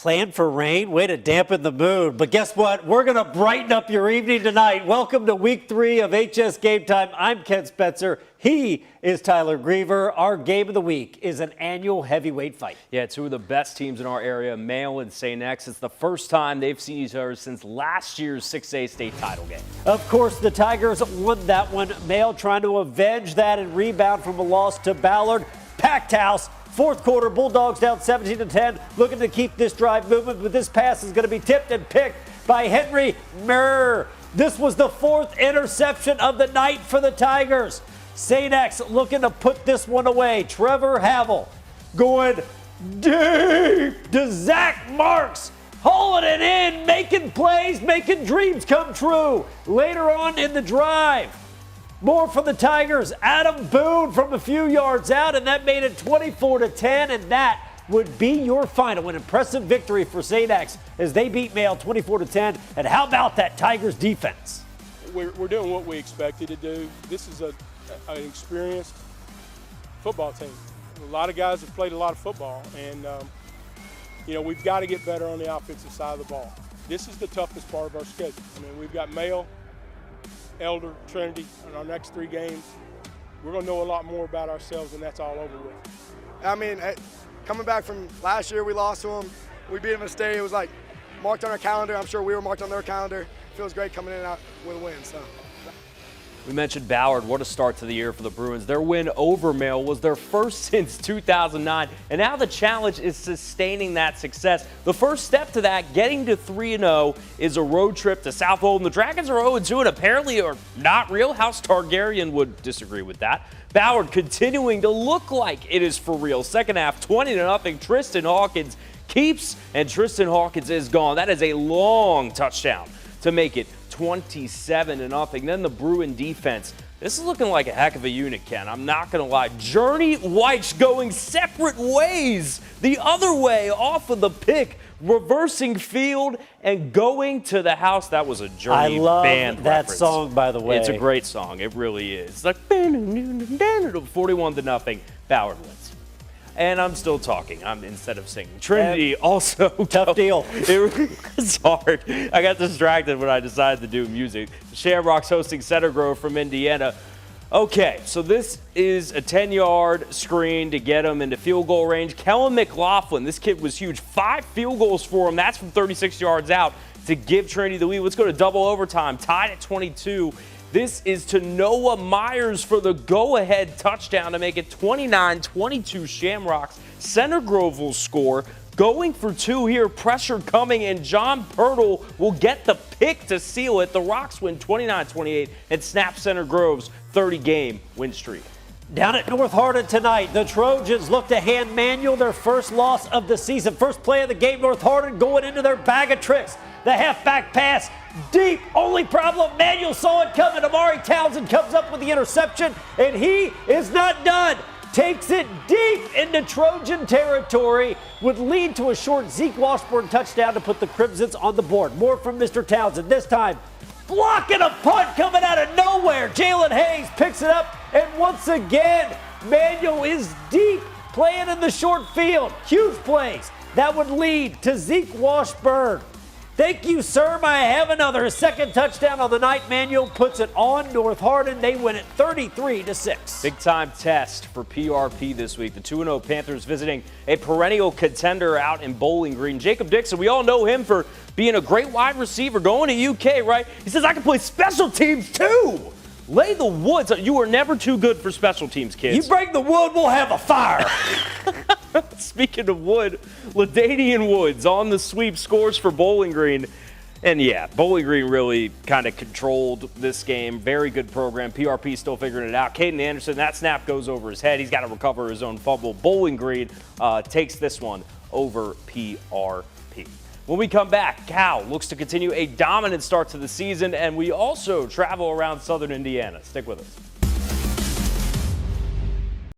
Plan for rain? Way to dampen the mood. But guess what? We're going to brighten up your evening tonight. Welcome to Week 3 of HS Game Time. I'm Ken Spencer. He is Tyler Griever. Our game of the week is an annual heavyweight fight. Yeah, two of the best teams in our area, Mail and St. X. It's the first time they've seen each other since last year's 6A state title game. Of course, the Tigers won that one. Mail trying to avenge that and rebound from a loss to Ballard. Packed house. Fourth quarter, Bulldogs down 17-10, looking to keep this drive moving, but this pass is going to be tipped and picked by Henry Murr. This was the fourth interception of the night for the Tigers. St. X looking to put this one away. Trevor Havel going deep to Zach Marks, hauling it in, making plays, making dreams come true. Later on in the drive, more from the Tigers. Adam Boone from a few yards out, and that made it 24-10, and that would be your final. An impressive victory for St. X as they beat Mail 24-10. And how about that Tigers defense? We're doing what we expected to do. This is an experienced football team. A lot of guys have played a lot of football, and we've got to get better on the offensive side of the ball. This is the toughest part of our schedule. I mean, we've got Mail, Elder, Trinity in our next 3 games. We're going to know a lot more about ourselves, and that's all over with. I mean, coming back from last year, we lost to them. We beat them in state. It was like marked on our calendar. I'm sure we were marked on their calendar. It feels great coming in and out with a win. So. We mentioned Ballard. What a start to the year for the Bruins. Their win over Mail was their first since 2009, and now the challenge is sustaining that success. The first step to that, getting to 3-0, is a road trip to South Oldham. The Dragons are 0-2 and apparently are not real. House Targaryen would disagree with that. Ballard continuing to look like it is for real. Second half, 20-0. Tristan Hawkins keeps, and Tristan Hawkins is gone. That is a long touchdown to make it 27-0. Then the Bruin defense. This is looking like a heck of a unit, Ken. I'm not going to lie. Journey Weich going separate ways. The other way off of the pick, reversing field and going to the house. That was a Journey band that reference. Song, by the way. It's a great song. It really is. It's like 41-0. Ballard wins. And I'm still talking. Instead of singing. Trinity also. Tough deal. It was hard. I got distracted when I decided to do music. Shamrocks hosting Center Grove from Indiana. Okay, so this is a 10-yard screen to get him into field goal range. Kellen McLaughlin, this kid was huge. 5 field goals for him. That's from 36 yards out to give Trinity the lead. Let's go to double overtime. Tied at 22. This is to Noah Myers for the go-ahead touchdown to make it 29-22 Shamrocks. Center Grove will score. Going for 2 here, pressure coming, and John Pirtle will get the pick to seal it. The Rocks win 29-28 and snap Center Grove's 30-game win streak. Down at North Hardin tonight, the Trojans look to hand Manual their first loss of the season. First play of the game, North Hardin going into their bag of tricks. The halfback pass, deep. Only problem, Manual saw it coming. Amari Townsend comes up with the interception, and he is not done. Takes it deep into Trojan territory, would lead to a short Zeke Washburn touchdown to put the Crimsons on the board. More from Mr. Townsend. This time, blocking a punt coming out of nowhere. Jalen Hayes picks it up, and once again, Manual is deep, playing in the short field. Huge plays. That would lead to Zeke Washburn. Thank you, sir. May I have another? His second touchdown on the night. Manual puts it on North Hardin. They win it 33-6. Big time test for PRP this week. The 2-0 Panthers visiting a perennial contender out in Bowling Green. Jacob Dixon, we all know him for being a great wide receiver, going to UK, right? He says, I can play special teams too. Lay the wood. You are never too good for special teams, kids. You break the wood, we'll have a fire. Speaking of wood, LaDainian Woods on the sweep, scores for Bowling Green. And yeah, Bowling Green really kind of controlled this game. Very good program. PRP still figuring it out. Caden Anderson, that snap goes over his head. He's got to recover his own fumble. Bowling Green takes this one over PRP. When we come back, Cal looks to continue a dominant start to the season, and we also travel around Southern Indiana. Stick with us.